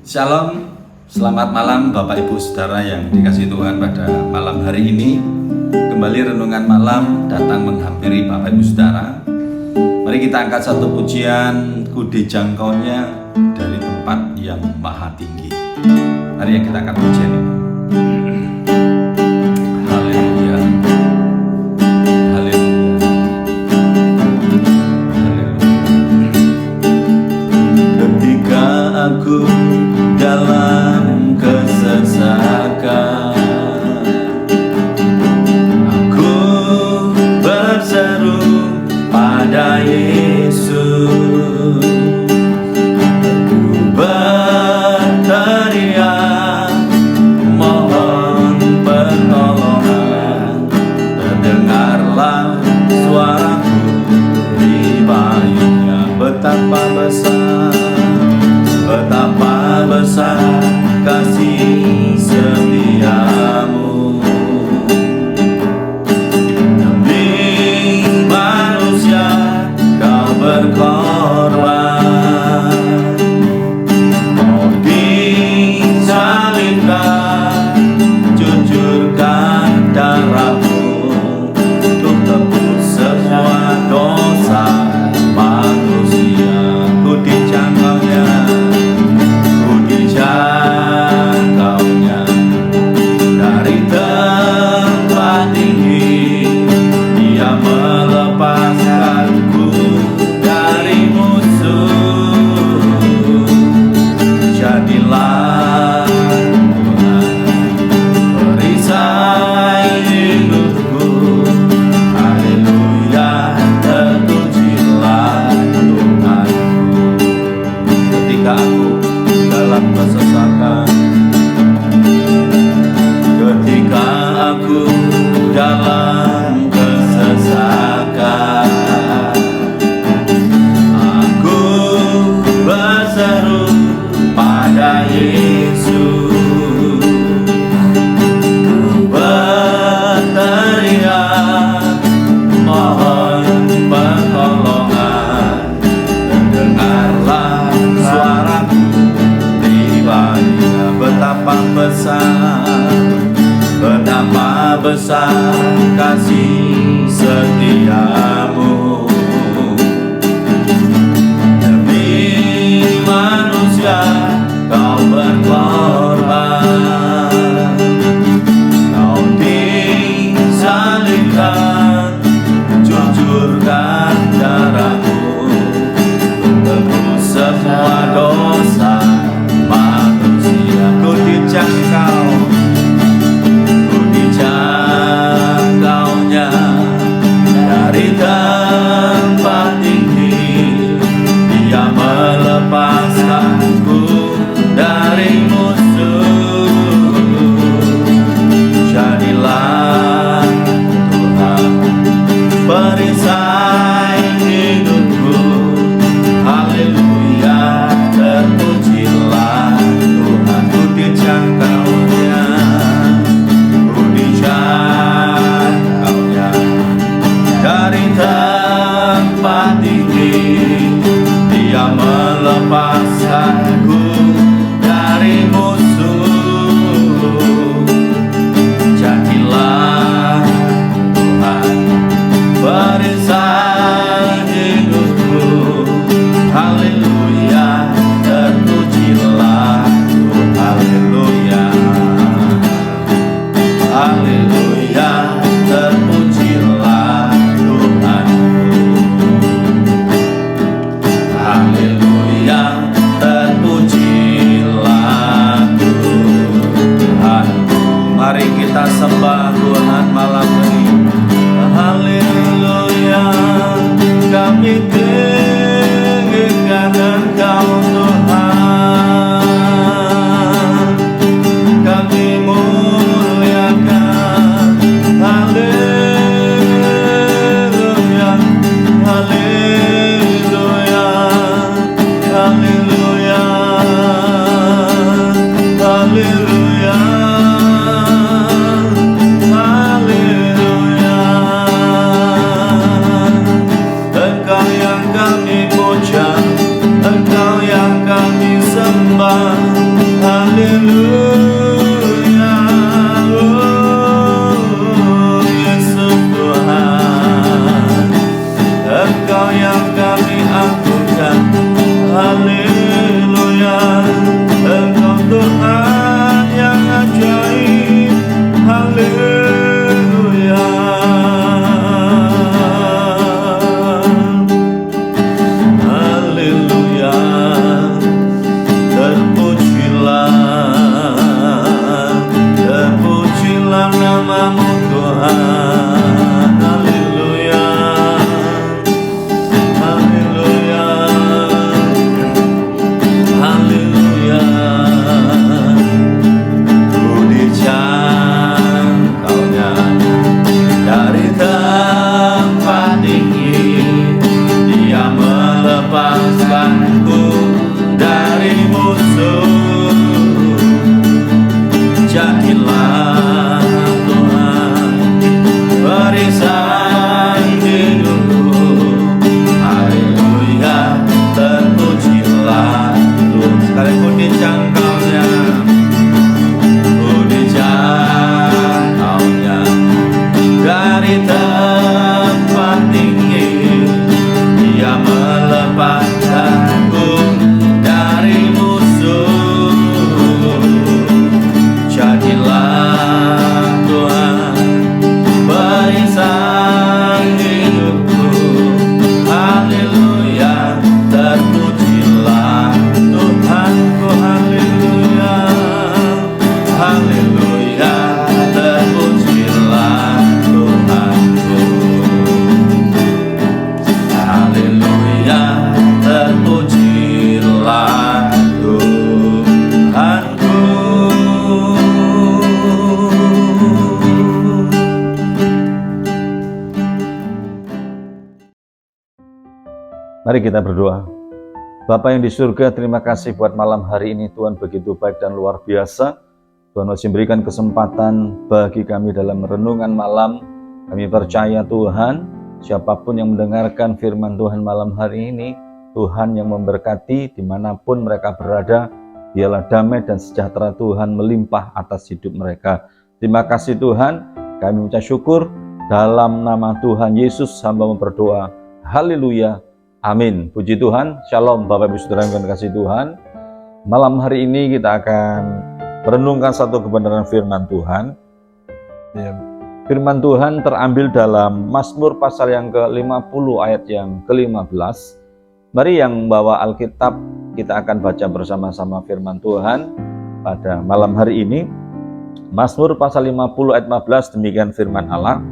Shalom, selamat malam Bapak Ibu Saudara yang dikasihi Tuhan. Pada malam hari ini kembali renungan malam datang menghampiri Bapak Ibu Saudara. Mari kita angkat satu pujian, ku dijangkaunya dari tempat yang maha tinggi. Mari yang kita angkat pujian ini. Haleluya, haleluya, haleluya. Ketika aku dalam kesesakan, aku berseru pada Yesus, ku berteriak mohon pertolongan, terdengarlah suaraku di bayinya. Betapa besar kasih setiamu, demi manusia kau berkorban, mau disalibkan, cucurkan darahmu untuk tebus semua dosa manusia. Ku dijangkaunya dari tempat tinggi, Dia melepaskanku dari musuh. Jadilah Tuhan perisai hidupku, haleluya, terpujilah Tuhanku. Ketika aku dalam kesesakan, ketika aku dalam kesesakan, aku berseru pada Yesus, ku berteriak mohon pertolongan, dengarlah suaraku di bayinya. Betapa besar kasih setiamu, demi manusia kau berkorban, kau disalibkan, cucurkan darahmu untuk tebus semua dosa manusia. Ku dijangkaunya dari tempat tinggi, Dia melepaskanku Mari kita berdoa. Bapa yang di surga, terima kasih buat malam hari ini. Tuhan begitu baik dan luar biasa. Tuhan masih berikan kesempatan bagi kami dalam renungan malam. Kami percaya Tuhan, siapapun yang mendengarkan firman Tuhan malam hari ini, Tuhan yang memberkati dimanapun mereka berada. Biarlah damai dan sejahtera Tuhan melimpah atas hidup mereka. Terima kasih Tuhan, kami mengucap syukur. Dalam nama Tuhan Yesus hamba berdoa. Haleluya. Amin. Puji Tuhan. Shalom Bapak Ibu Saudara yang dikasihi Tuhan. Malam hari ini kita akan merenungkan satu kebenaran firman Tuhan. Firman Tuhan terambil dalam Mazmur pasal yang ke-50 ayat yang ke-15. Mari yang bawa Alkitab, kita akan baca bersama-sama firman Tuhan pada malam hari ini. Mazmur pasal 50 ayat 15, demikian firman Allah.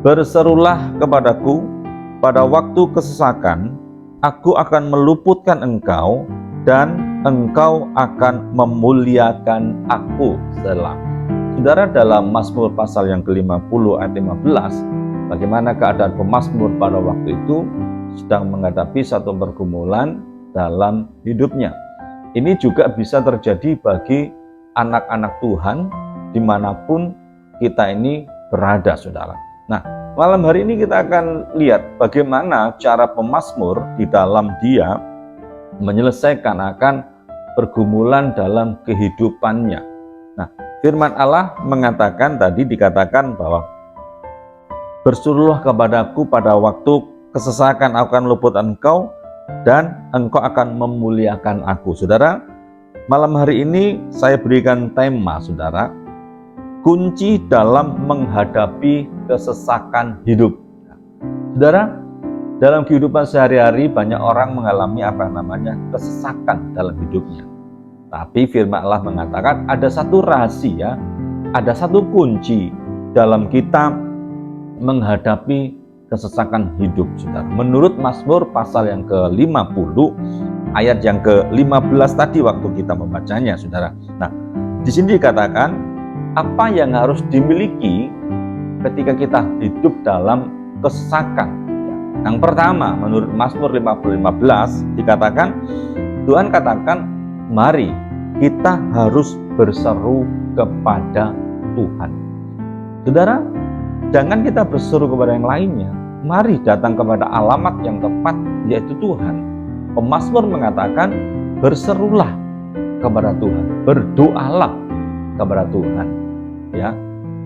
Berserulah kepadaku pada waktu kesesakan, aku akan meluputkan engkau dan engkau akan memuliakan aku. Selah. Saudara, dalam Mazmur pasal yang ke-50 ayat 15, bagaimana keadaan pemazmur pada waktu itu sedang menghadapi satu pergumulan dalam hidupnya. Ini juga bisa terjadi bagi anak-anak Tuhan dimanapun kita ini berada, saudara. Nah, malam hari ini kita akan lihat bagaimana cara pemazmur di dalam dia menyelesaikan akan pergumulan dalam kehidupannya. Nah, firman Allah mengatakan, tadi dikatakan bahwa berserulah kepadaku pada waktu kesesakan, aku akan meluputkan engkau dan engkau akan memuliakan aku. Saudara, malam hari ini saya berikan tema, saudara, kunci dalam menghadapi kesesakan hidup. Saudara, dalam kehidupan sehari-hari banyak orang mengalami kesesakan dalam hidupnya. Tapi firman Allah mengatakan ada satu rahasia, ada satu kunci dalam kita menghadapi kesesakan hidup, saudara. Menurut Mazmur pasal yang ke-50 ayat yang ke-15 tadi waktu kita membacanya, saudara. Nah, di sini dikatakan apa yang harus dimiliki ketika kita hidup dalam kesesakan. Yang pertama, menurut Mazmur 50:15 dikatakan, Tuhan katakan, mari kita harus berseru kepada Tuhan. Saudara, jangan kita berseru kepada yang lainnya. Mari datang kepada alamat yang tepat, yaitu Tuhan. Pemazmur mengatakan, berserulah kepada Tuhan, berdoalah kepada Tuhan. Ya,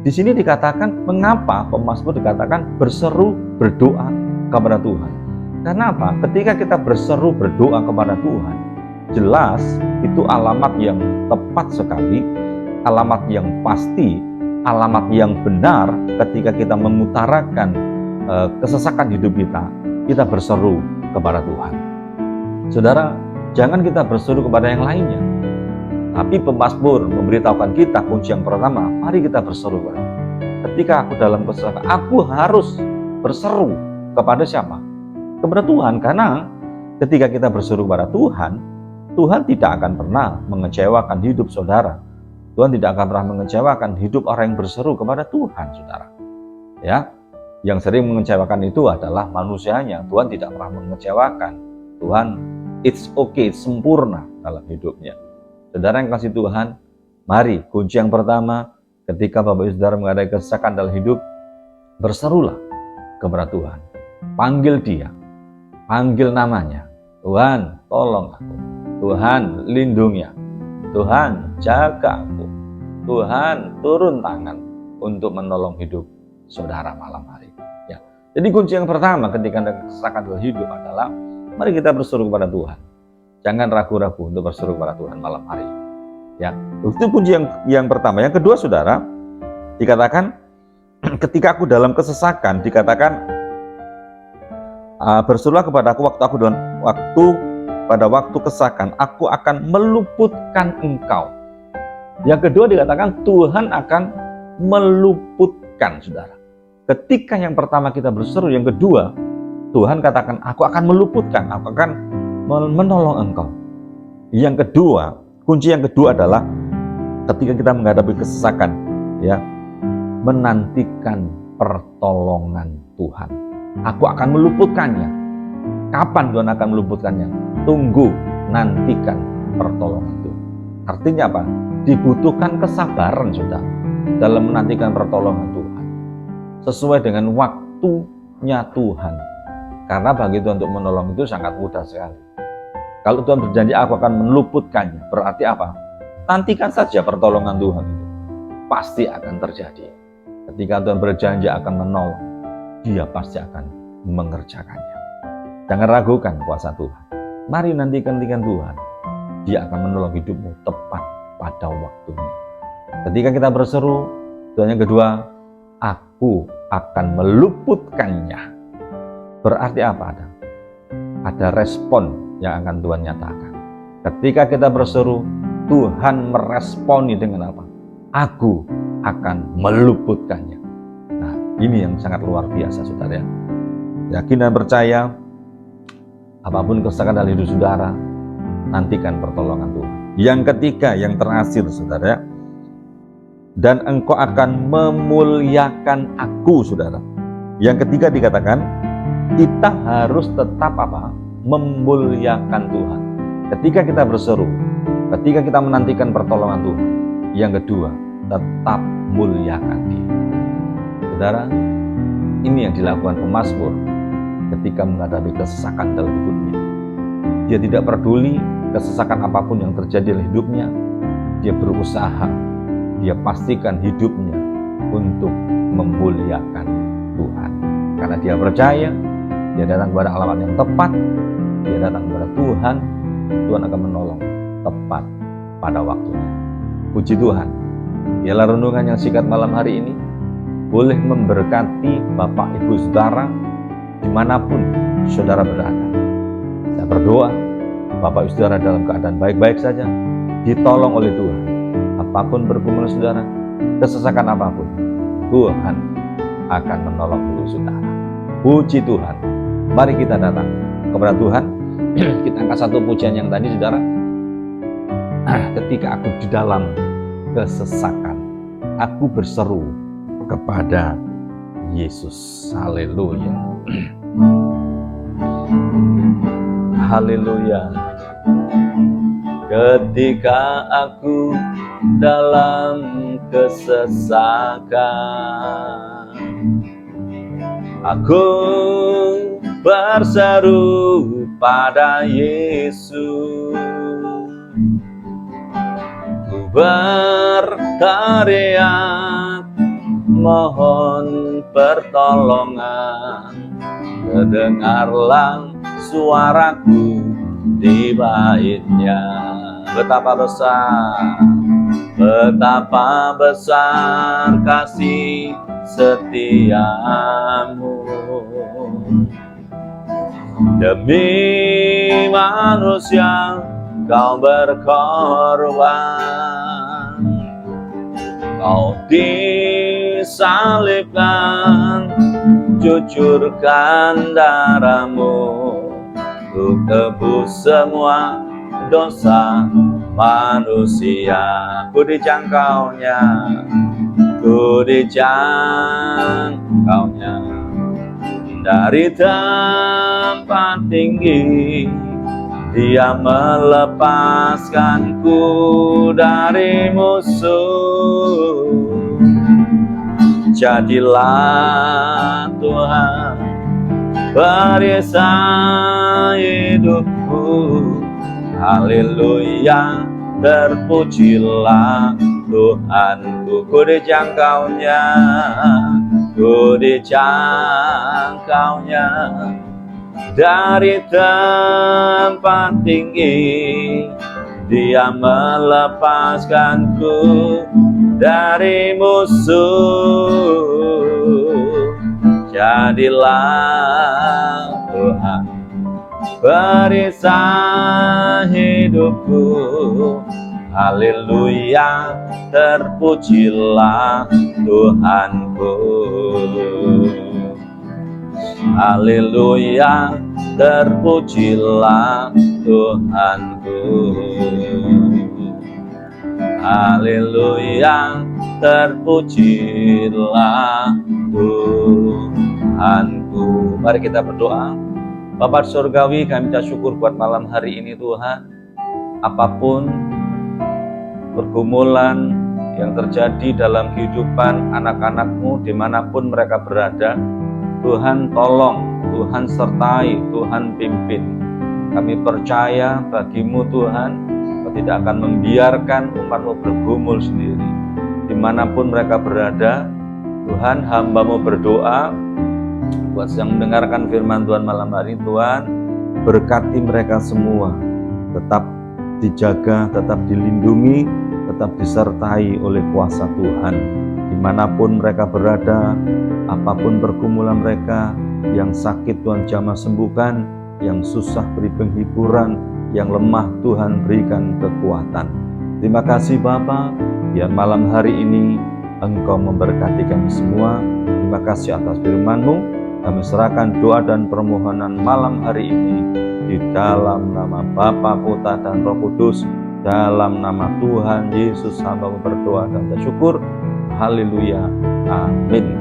di sini dikatakan mengapa pemazmur dikatakan berseru berdoa kepada Tuhan. Karena apa? Ketika kita berseru berdoa kepada Tuhan, jelas itu alamat yang tepat sekali, alamat yang pasti, alamat yang benar ketika kita mengutarakan kesesakan hidup kita berseru kepada Tuhan. Saudara, jangan kita berseru kepada yang lainnya. Tapi pemazmur memberitahukan kita kunci yang pertama, mari kita berseru kepada Tuhan. Ketika aku dalam kesesakan, aku harus berseru kepada siapa? Kepada Tuhan, karena ketika kita berseru kepada Tuhan, Tuhan tidak akan pernah mengecewakan hidup saudara. Tuhan tidak akan pernah mengecewakan hidup orang yang berseru kepada Tuhan, saudara. Ya, yang sering mengecewakan itu adalah manusianya. Tuhan tidak pernah mengecewakan. Tuhan, it's okay, sempurna dalam hidupnya. Saudara yang kasih Tuhan, mari kunci yang pertama ketika Bapak Ibu Saudara menghadapi kesesakan dalam hidup, berserulah kepada Tuhan. Panggil Dia, panggil namanya. Tuhan, tolong aku. Tuhan, lindungi aku. Tuhan, jaga aku. Tuhan, turun tangan untuk menolong hidup saudara malam hari. Ya. Jadi kunci yang pertama ketika ada kesesakan dalam hidup adalah mari kita berseru kepada Tuhan. Jangan ragu-ragu untuk berseru kepada Tuhan malam hari. Ya, itu kunci yang pertama. Yang kedua, saudara, dikatakan ketika aku dalam kesesakan, dikatakan berserulah kepada aku pada waktu kesesakan, aku akan meluputkan engkau. Yang kedua dikatakan Tuhan akan meluputkan, saudara. Ketika yang pertama kita berseru, yang kedua Tuhan katakan aku akan meluputkan, aku akan menolong engkau. Yang kedua, kunci yang kedua adalah ketika kita menghadapi kesesakan, ya, menantikan pertolongan Tuhan. Aku akan meluputkannya. Kapan Tuhan akan meluputkannya? Tunggu, nantikan pertolongan Tuhan. Artinya apa? Dibutuhkan kesabaran, saudara, dalam menantikan pertolongan Tuhan. Sesuai dengan waktunya Tuhan. Karena bagi Tuhan untuk menolong itu sangat mudah sekali. Kalau Tuhan berjanji aku akan meluputkannya, berarti apa? Nantikan saja pertolongan Tuhan itu. Pasti akan terjadi. Ketika Tuhan berjanji akan menolong, Dia pasti akan mengerjakannya. Jangan ragukan kuasa Tuhan. Mari nantikan Tuhan. Dia akan menolong hidupmu tepat pada waktunya. Ketika kita berseru, Tuhan yang kedua, aku akan meluputkannya. Berarti apa? Ada respon yang akan Tuhan nyatakan. Ketika kita berseru, Tuhan meresponi dengan apa? Aku akan meluputkannya. Nah, ini yang sangat luar biasa, saudara. Yakin dan percaya, apapun kesesakan dalam hidup saudara, nantikan pertolongan Tuhan. Yang ketiga, yang terakhir, saudara, dan engkau akan memuliakan aku, saudara. Yang ketiga dikatakan, kita harus tetap apa? Memuliakan Tuhan. Ketika kita berseru, ketika kita menantikan pertolongan Tuhan. Yang kedua, tetap muliakan Dia. Saudara, ini yang dilakukan pemazmur ketika menghadapi kesesakan dalam hidupnya. Dia tidak peduli kesesakan apapun yang terjadi dalam hidupnya. Dia berusaha, dia pastikan hidupnya untuk memuliakan Tuhan. Karena dia percaya, dia datang kepada alamat yang tepat, dia datang kepada Tuhan, Tuhan akan menolong tepat pada waktunya. Puji Tuhan, ialah renungan yang singkat malam hari ini boleh memberkati Bapak Ibu Saudara dimanapun saudara berada. Saya berdoa Bapak Ibu Saudara dalam keadaan baik-baik saja, ditolong oleh Tuhan. Apapun bergumul saudara, kesesakan apapun, Tuhan akan menolong hidup saudara. Puji Tuhan. Mari kita datang kepada Tuhan. Kita angkat satu pujian yang tadi, saudara. Ketika aku di dalam kesesakan, aku berseru kepada Yesus. Haleluya. Haleluya. Ketika aku dalam kesesakan, aku berseru pada Yesus. Ku berteriak mohon pertolongan, kedengarlah suaraku di bait-Nya. Betapa besar kasih setiamu. Demi manusia kau berkorban, kau disalibkan, cucurkan darahmu untuk tebus semua dosa manusia. Ku dijangkaunya, dari tempat tinggi. Dia melepaskanku dari musuh. Jadilah Tuhan perisai hidupku. Haleluya, terpujilah Tuhanku. Ku dijangkaunya, dari tempat tinggi. Dia melepaskanku dari musuh. Jadilah Tuhan perisai hidupku. Haleluya, terpujilah Tuhanku. Haleluya, terpujilah Tuhanku. Haleluya, terpujilah Tuhanku. Mari kita berdoa. Bapa Surgawi, kami minta syukur buat malam hari ini Tuhan. Apapun pergumulan yang terjadi dalam kehidupan anak-anak-Mu dimanapun mereka berada, Tuhan tolong, Tuhan sertai, Tuhan pimpin. Kami percaya bagi-Mu Tuhan, Kau tidak akan membiarkan umat-Mu bergumul sendiri. Dimanapun mereka berada, Tuhan, hamba-Mu berdoa buat yang mendengarkan firman Tuhan malam hari ini, Tuhan, berkati mereka semua, tetap dijaga, tetap dilindungi, tetap disertai oleh kuasa Tuhan. Dimanapun mereka berada, apapun pergumulan mereka, yang sakit Tuhan jamah sembuhkan, yang susah beri penghiburan, yang lemah Tuhan berikan kekuatan. Terima kasih Bapa, biar malam hari ini Engkau memberkati kami semua. Terima kasih atas firman-Mu. Kami serahkan doa dan permohonan malam hari ini di dalam nama Bapa, Putra, dan Roh Kudus. Dalam nama Tuhan Yesus hamba berdoa dan bersyukur. Haleluya. Amin.